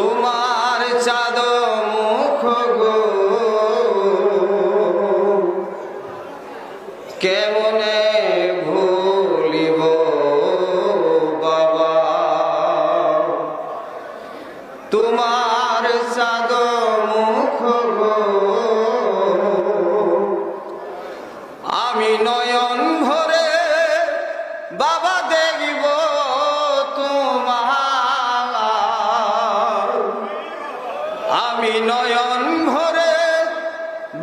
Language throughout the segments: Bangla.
তোমার চাঁদ মুখ গো কেমনে ভুলিব বাবা, তোমার চাঁদ মুখ গো আমি নয়ন ভরে বাবা দেখব তোমার, আমি নয়ন ভরে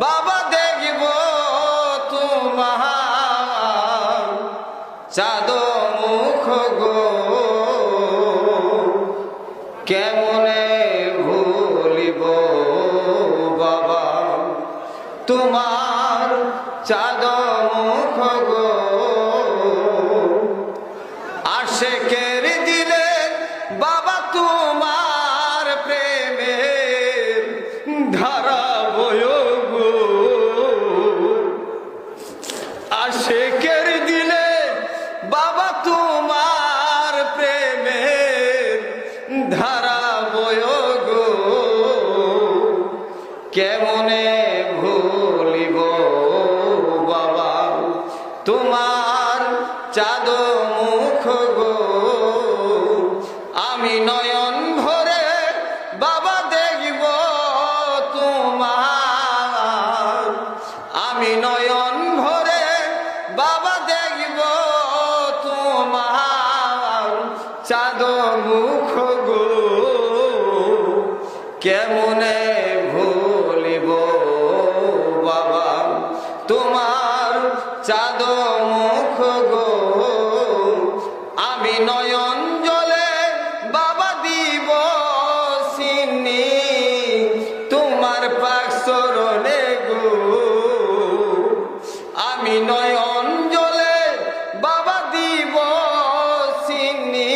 বাবা দেখব তোমার চাঁদ মুখ গো কেমনে ভুলিব বাবা, তোমার চাঁদ মুখ গো আশেকের দিলে বাবা তোমার প্রেমের ধারা বয় গো, আশেকের দিলে বাবা তোমার প্রেমের ধারা বয় গো কেমনে ভুলিব বাবা, তোমার চাঁদ মুখ গো আমি নয়ন ভরে বাবা দেখব তোমার, আমি নয়ন ভরে বাবা দেখব তোমার চাঁদ মুখ গো কেমনে ভুলিব বাবা, তোমার চাঁদ মুখ গো আমি নয়ন জলে বাবা দিব সিন্নি তোমার পাক চরণে গো, আমি নয়ন জলে বাবা দিব সিন্নি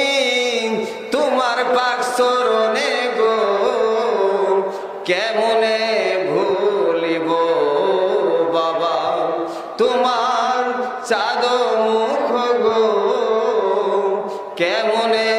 তোমার পাক চরণে গো কেমনে ভুলিব বাবা, তোমার চাঁদ মুখ গো কেমনে